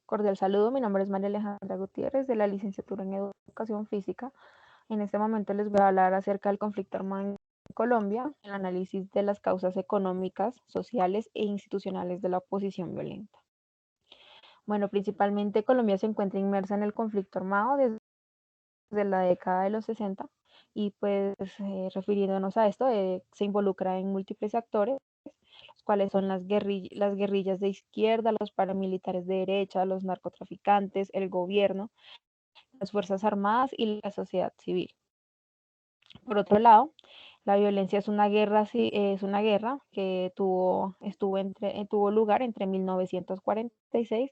Cordial saludo, mi nombre es María Alejandra Gutiérrez de la licenciatura en Educación Física. En este momento les voy a hablar acerca del conflicto armado en Colombia, el análisis de las causas económicas, sociales e institucionales de la oposición violenta. Bueno, principalmente Colombia se encuentra inmersa en el conflicto armado desde la década de los 60 y pues refiriéndonos a esto, se involucra en múltiples actores, los cuales son las guerrillas de izquierda, los paramilitares de derecha, los narcotraficantes, el gobierno, las Fuerzas Armadas y la sociedad civil. Por otro lado, la violencia es una guerra que tuvo lugar entre 1946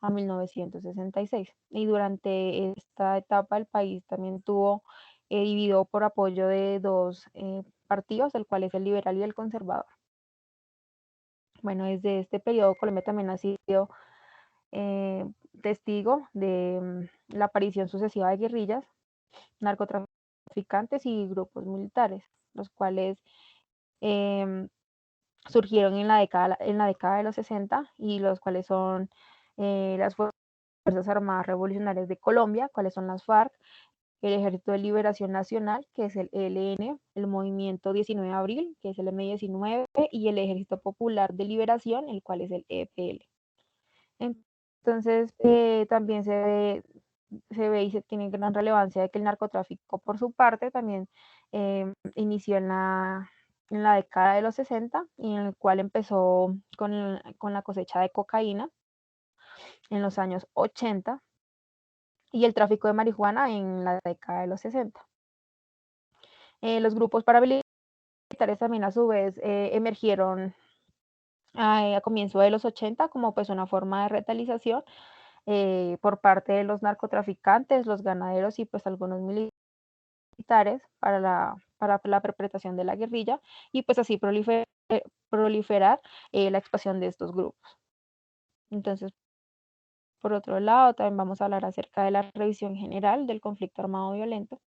a 1966. Y durante esta etapa el país también estuvo dividido por apoyo de dos partidos, el cual es el liberal y el conservador. Bueno, desde este periodo Colombia también ha sido eh, testigo de la aparición sucesiva de guerrillas, narcotraficantes y grupos militares, los cuales eh, surgieron en la década de los 60 y los cuales son las Fuerzas Armadas Revolucionarias de Colombia, cuáles son las FARC, el Ejército de Liberación Nacional, que es el ELN, el Movimiento 19 de Abril, que es el M-19, y el Ejército Popular de Liberación, el cual es el EPL. Entonces, también se ve y se tiene gran relevancia de que el narcotráfico, por su parte, también inició en la década de los 60 y en el cual empezó con la cosecha de cocaína en los años 80 y el tráfico de marihuana en la década de los 60. Los grupos paramilitares también a su vez emergieron a comienzo de los 80 como pues una forma de retaliación por parte de los narcotraficantes, los ganaderos y pues algunos militares para la perpetración de la guerrilla y pues así proliferar la expansión de estos grupos. Entonces, por otro lado, también vamos a hablar acerca de la revisión general del conflicto armado violento.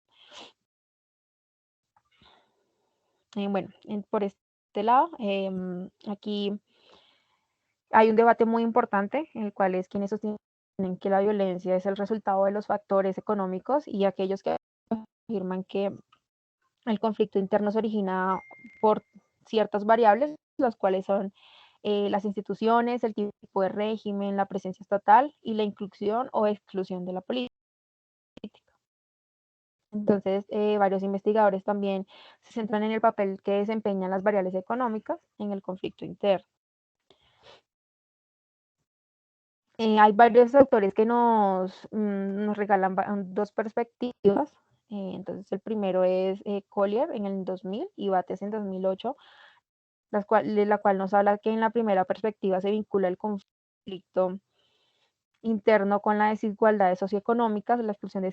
Bueno, por este lado, aquí hay un debate muy importante en el cual es quienes sostienen que la violencia es el resultado de los factores económicos y aquellos que afirman que el conflicto interno se origina por ciertas variables, las cuales son las instituciones, el tipo de régimen, la presencia estatal y la inclusión o exclusión de la política. Entonces, varios investigadores también se centran en el papel que desempeñan las variables económicas en el conflicto interno. Hay varios autores que nos regalan dos perspectivas. Entonces, el primero es Collier en el 2000 y Bates en 2008, de la cual nos habla que en la primera perspectiva se vincula el conflicto interno con las desigualdades socioeconómicas, la exclusión de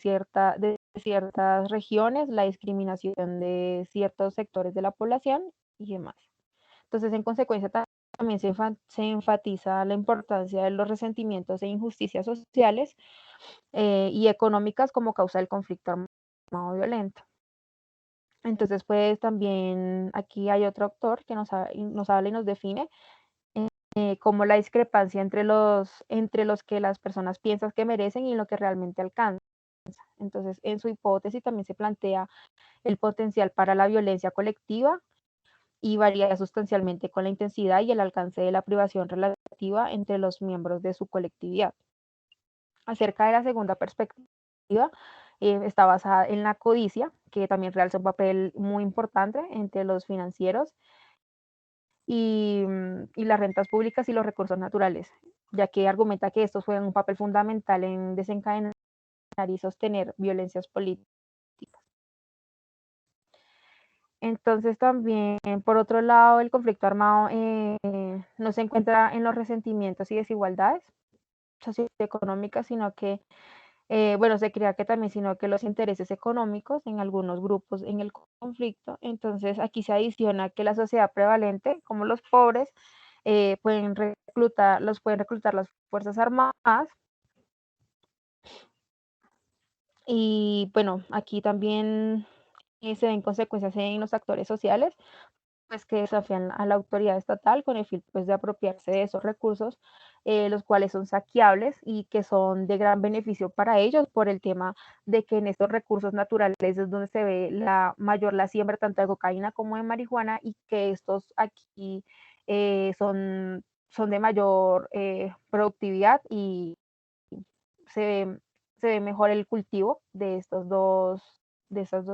ciertas regiones, la discriminación de ciertos sectores de la población y demás. Entonces, en consecuencia, también se enfatiza la importancia de los resentimientos e injusticias sociales y económicas como causa del conflicto armado violento. Entonces, pues también aquí hay otro autor que nos habla y nos define como la discrepancia entre los que las personas piensan que merecen y lo que realmente alcanzan. Entonces, en su hipótesis también se plantea el potencial para la violencia colectiva y varía sustancialmente con la intensidad y el alcance de la privación relativa entre los miembros de su colectividad. Acerca de la segunda perspectiva, está basada en la codicia, que también realza un papel muy importante entre los financieros y las rentas públicas y los recursos naturales, ya que argumenta que estos juegan un papel fundamental en desencadenar y sostener violencias políticas. Entonces también, por otro lado, el conflicto armado no se encuentra en los resentimientos y desigualdades socioeconómicas, sino que, bueno, se crea que también, sino que los intereses económicos en algunos grupos en el conflicto. Entonces aquí se adiciona que la sociedad prevalente, como los pobres, los pueden reclutar las Fuerzas Armadas. Y bueno, aquí también se ven consecuencias en los actores sociales, pues que desafían a la autoridad estatal con el fin pues de apropiarse de esos recursos, los cuales son saqueables y que son de gran beneficio para ellos por el tema de que en estos recursos naturales es donde se ve la siembra tanto de cocaína como de marihuana y que estos aquí son de mayor productividad y se ve, se ve mejor el cultivo de estas dos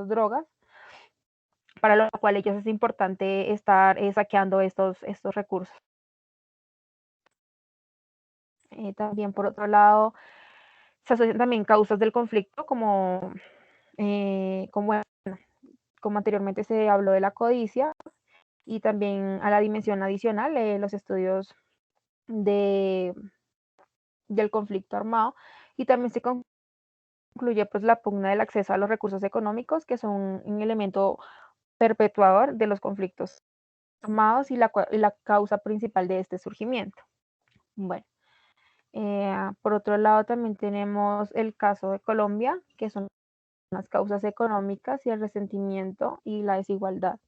drogas, para lo cual ellos es importante estar saqueando estos recursos. También, por otro lado, se asocian también causas del conflicto, como, como anteriormente se habló de la codicia, y también a la dimensión adicional, los estudios de, del conflicto armado, y también se concluye pues la pugna del acceso a los recursos económicos, que son un elemento perpetuador de los conflictos armados y la causa principal de este surgimiento. Bueno, por otro lado también tenemos el caso de Colombia, que son las causas económicas y el resentimiento y la desigualdad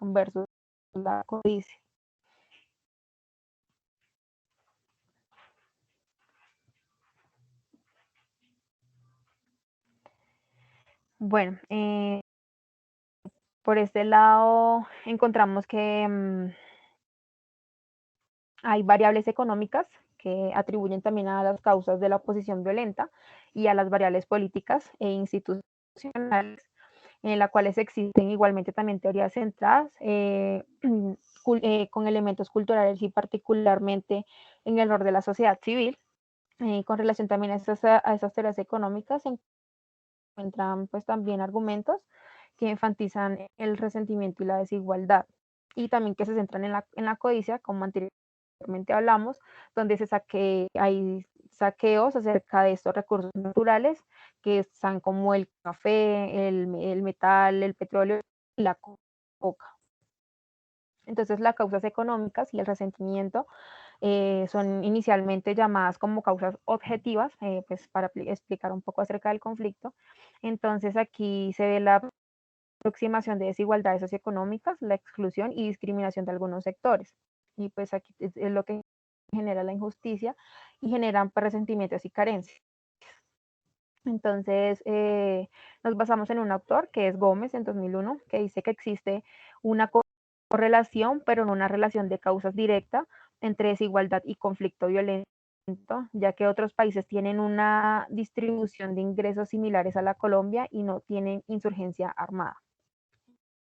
versus la codicia. Bueno, por este lado encontramos que hay variables económicas que atribuyen también a las causas de la oposición violenta y a las variables políticas e institucionales, en las cuales existen igualmente también teorías centradas con elementos culturales y particularmente en el rol de la sociedad civil. Con relación también a esas teorías económicas se encuentran pues también argumentos que enfatizan el resentimiento y la desigualdad, y también que se centran en la codicia, como anteriormente hablamos, donde hay saqueos acerca de estos recursos naturales que están como el café, el metal, el petróleo y la coca. Entonces, las causas económicas y el resentimiento son inicialmente llamadas como causas objetivas, pues para explicar un poco acerca del conflicto. Entonces, aquí se ve la aproximación de desigualdades socioeconómicas, la exclusión y discriminación de algunos sectores. Y pues aquí es lo que genera la injusticia y generan pues, resentimientos y carencias. Entonces, nos basamos en un autor que es Gómez en 2001, que dice que existe una correlación, pero no una relación de causas directa entre desigualdad y conflicto violento, ya que otros países tienen una distribución de ingresos similares a la Colombia y no tienen insurgencia armada.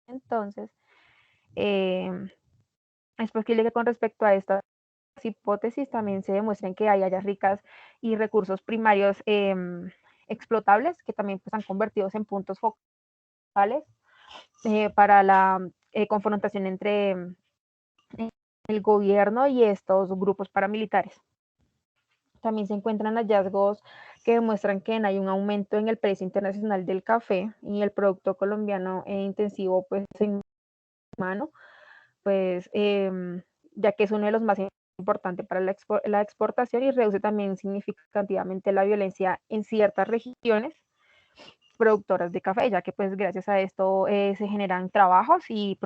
Entonces, eh, es posible que con respecto a estas hipótesis también se demuestren que hay áreas ricas y recursos primarios explotables que también pues, están convertidos en puntos focales para la confrontación entre el gobierno y estos grupos paramilitares. También se encuentran hallazgos que demuestran que hay un aumento en el precio internacional del café y el producto colombiano intensivo pues en mano, pues ya que es uno de los más importantes para la exportación y reduce también significativamente la violencia en ciertas regiones productoras de café, ya que pues gracias a esto se generan trabajos y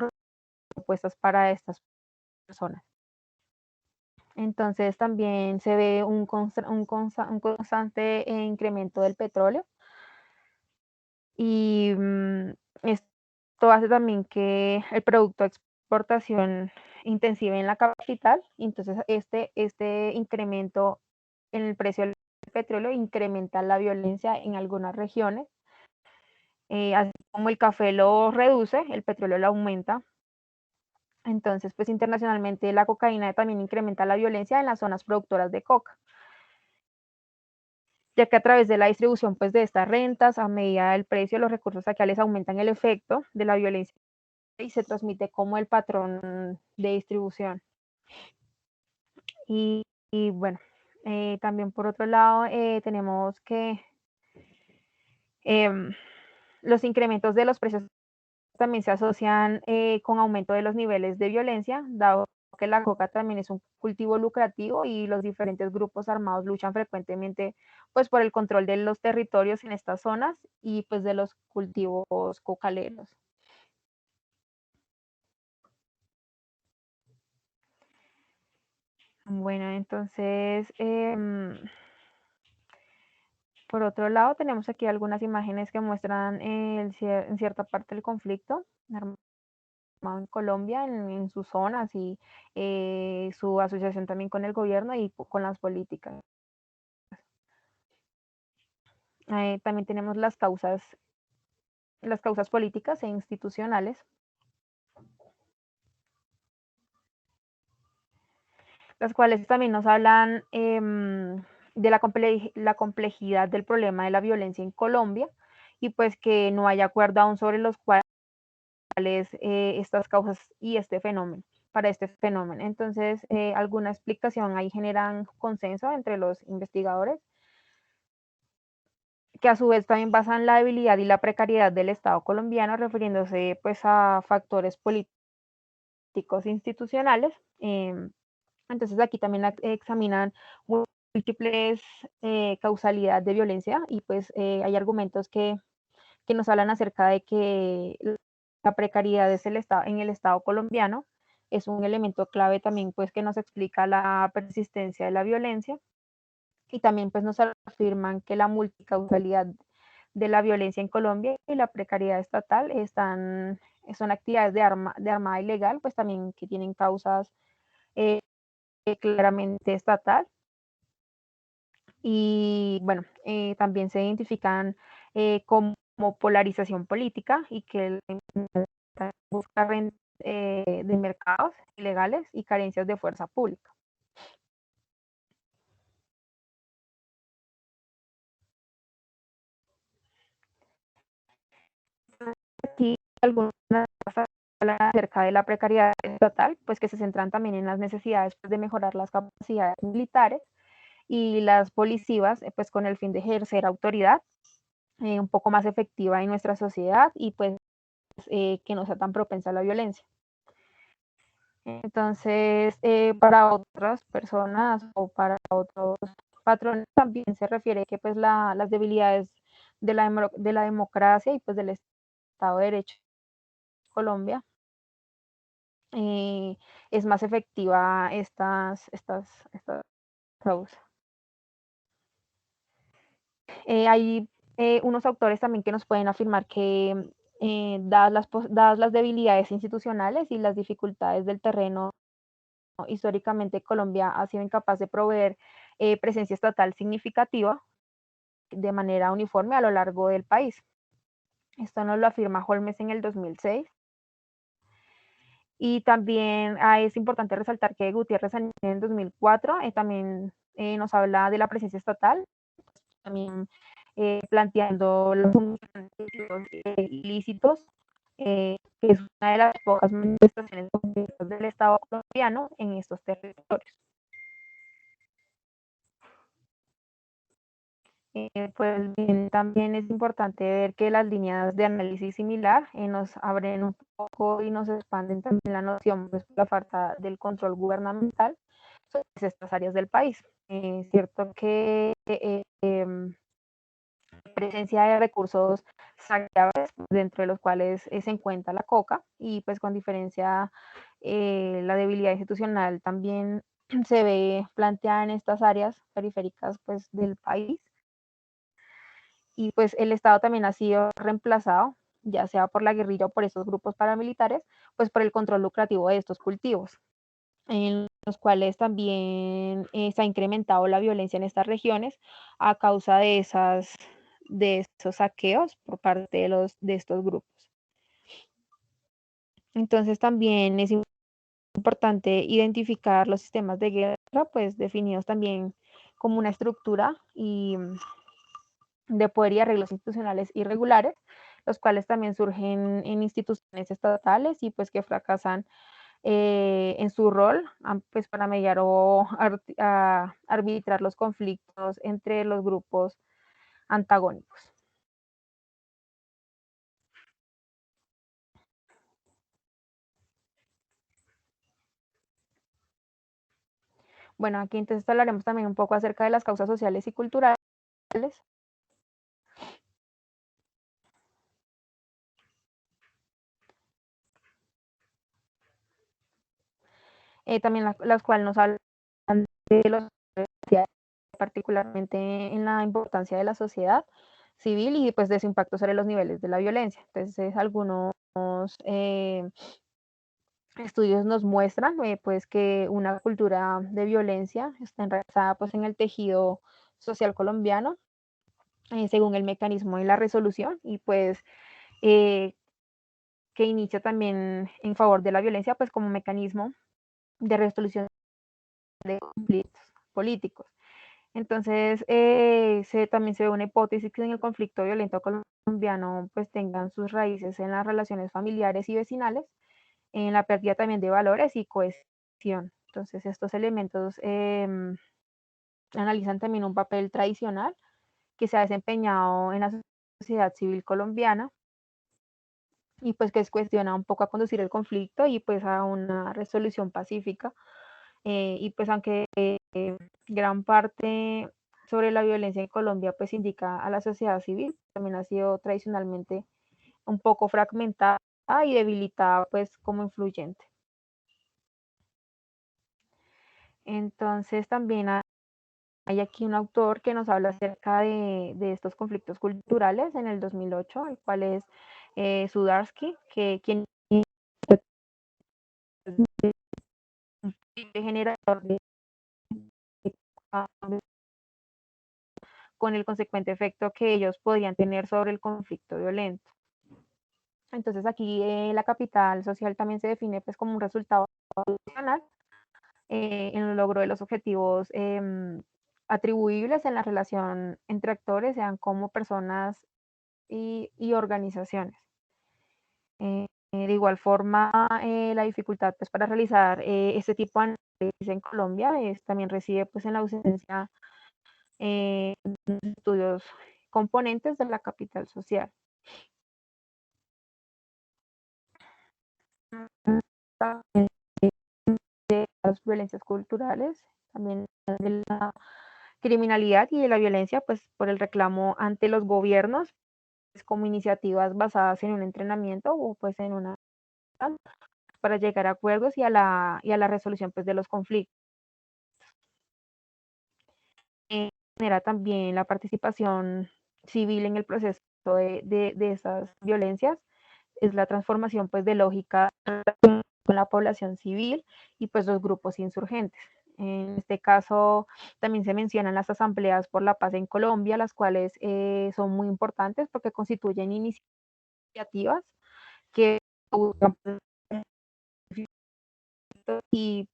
propuestas para estas personas. Entonces también se ve un constante incremento del petróleo y esto hace también que el producto de exportación intensive en la capital. Entonces este incremento en el precio del petróleo incrementa la violencia en algunas regiones. Así como el café lo reduce, el petróleo lo aumenta. Entonces, pues internacionalmente la cocaína también incrementa la violencia en las zonas productoras de coca, ya que a través de la distribución pues, de estas rentas, a medida del precio, los recursos saqueales aumentan el efecto de la violencia y se transmite como el patrón de distribución. Y bueno, también por otro lado tenemos que em, los incrementos de los precios también se asocian con aumento de los niveles de violencia, dado que la coca también es un cultivo lucrativo y los diferentes grupos armados luchan frecuentemente pues por el control de los territorios en estas zonas y pues de los cultivos cocaleros. Bueno, entonces, por otro lado, tenemos aquí algunas imágenes que muestran en cierta parte del conflicto armado en Colombia, en sus zonas y su asociación también con el gobierno y con las políticas. También tenemos las causas políticas e institucionales, las cuales también nos hablan de la complejidad del problema de la violencia en Colombia y pues que no hay acuerdo aún sobre los cuales estas causas y este fenómeno, para este fenómeno. Entonces, alguna explicación ahí generan consenso entre los investigadores, que a su vez también basan la debilidad y la precariedad del Estado colombiano, refiriéndose pues a factores políticos institucionales. Entonces, aquí también examinan múltiples causalidades de violencia y pues hay argumentos que nos hablan acerca de que la precariedad es en el Estado colombiano es un elemento clave también pues que nos explica la persistencia de la violencia y también pues nos afirman que la multicausalidad de la violencia en Colombia y la precariedad estatal son actividades de armada ilegal, pues también que tienen causas eh, claramente estatal. Y bueno, también se identifican como polarización política y que busca de mercados ilegales y carencias de fuerza pública. Aquí algunas hablan acerca de la precariedad estatal, pues que se centran también en las necesidades pues, de mejorar las capacidades militares y las policías, pues con el fin de ejercer autoridad un poco más efectiva en nuestra sociedad y pues que no sea tan propensa a la violencia. Entonces, para otras personas o para otros patrones también se refiere que pues las debilidades de la democracia y pues del Estado de Derecho en Colombia eh, es más efectiva estas causas. Hay unos autores también que nos pueden afirmar que dadas las debilidades institucionales y las dificultades del terreno, históricamente Colombia ha sido incapaz de proveer presencia estatal significativa de manera uniforme a lo largo del país. Esto nos lo afirma Holmes en el 2006. Y también es importante resaltar que Gutiérrez en el 2004 también nos habla de la presencia estatal, también planteando los ilícitos, que es una de las pocas manifestaciones del Estado colombiano en estos territorios. Pues bien, también es importante ver que las líneas de análisis similar nos abren un poco y nos expanden también la noción, pues, la falta del control gubernamental sobre estas áreas del país. Es cierto que presencia de recursos sagrados, dentro de los cuales se encuentra la coca, y pues con diferencia la debilidad institucional también se ve planteada en estas áreas periféricas pues, del país y pues el Estado también ha sido reemplazado, ya sea por la guerrilla o por estos grupos paramilitares, pues por el control lucrativo de estos cultivos, en los cuales también se ha incrementado la violencia en estas regiones a causa de esos saqueos por parte de estos grupos. Entonces también es importante identificar los sistemas de guerra, pues definidos también como una estructura y de poder y arreglos institucionales irregulares, los cuales también surgen en instituciones estatales y pues que fracasan en su rol pues para mediar o arbitrar los conflictos entre los grupos antagónicos. Bueno, aquí entonces hablaremos también un poco acerca de las causas sociales y culturales. También las cuales nos hablan de los particularmente en la importancia de la sociedad civil y pues de su impacto sobre los niveles de la violencia. Entonces, algunos estudios nos muestran pues que una cultura de violencia está enraizada pues en el tejido social colombiano según el mecanismo de la resolución y pues eh, que inicia también en favor de la violencia pues como mecanismo de resolución de conflictos políticos. Entonces, también se ve una hipótesis que en el conflicto violento colombiano pues tengan sus raíces en las relaciones familiares y vecinales, en la pérdida también de valores y cohesión. Entonces, estos elementos analizan también un papel tradicional que se ha desempeñado en la sociedad civil colombiana y pues que es cuestiona un poco a conducir el conflicto y pues a una resolución pacífica. Y pues aunque gran parte sobre la violencia en Colombia pues indica a la sociedad civil, también ha sido tradicionalmente un poco fragmentada y debilitada pues como influyente. Entonces también hay aquí un autor que nos habla acerca de estos conflictos culturales en el 2008, el cual es Sudarsky, quien es un generador de cambios con el consecuente efecto que ellos podrían tener sobre el conflicto violento. Entonces aquí la capital social también se define pues como un resultado adicional en el logro de los objetivos atribuibles en la relación entre actores, sean como personas y organizaciones. De igual forma, la dificultad pues, para realizar este tipo de análisis en Colombia también reside pues, en la ausencia de estudios componentes de la capital social. De las violencias culturales, también de la criminalidad y de la violencia, pues por el reclamo ante los gobiernos, pues, como iniciativas basadas en un entrenamiento o pues en una para llegar a acuerdos y a la resolución pues de los conflictos. Genera también la participación civil en el proceso de esas violencias, es la transformación pues de lógica con la población civil y pues los grupos insurgentes. En este caso también se mencionan las asambleas por la paz en Colombia, las cuales son muy importantes porque constituyen iniciativas que buscan y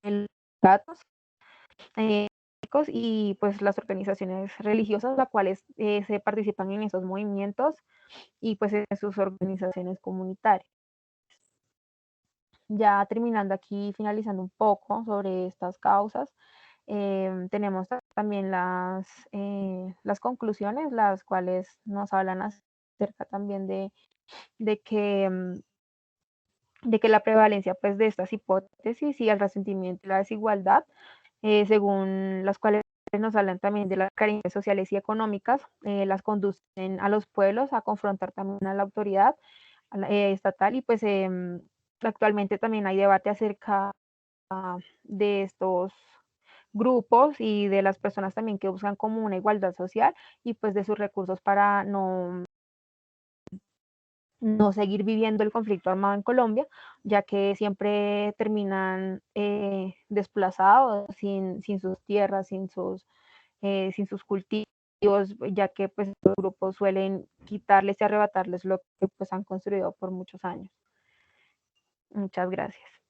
en datos y pues las organizaciones religiosas, las cuales se participan en esos movimientos y pues en sus organizaciones comunitarias. Ya terminando aquí, finalizando un poco sobre estas causas, tenemos también las conclusiones, las cuales nos hablan acerca también de que, de que la prevalencia pues, de estas hipótesis y el resentimiento y la desigualdad, según las cuales nos hablan también de las carencias sociales y económicas, las conducen a los pueblos a confrontar también a la autoridad estatal y pues actualmente también hay debate acerca de estos grupos y de las personas también que buscan como una igualdad social y pues de sus recursos para no seguir viviendo el conflicto armado en Colombia, ya que siempre terminan desplazados, sin sus tierras, sin sus cultivos, ya que pues los grupos suelen quitarles y arrebatarles lo que pues han construido por muchos años. Muchas gracias.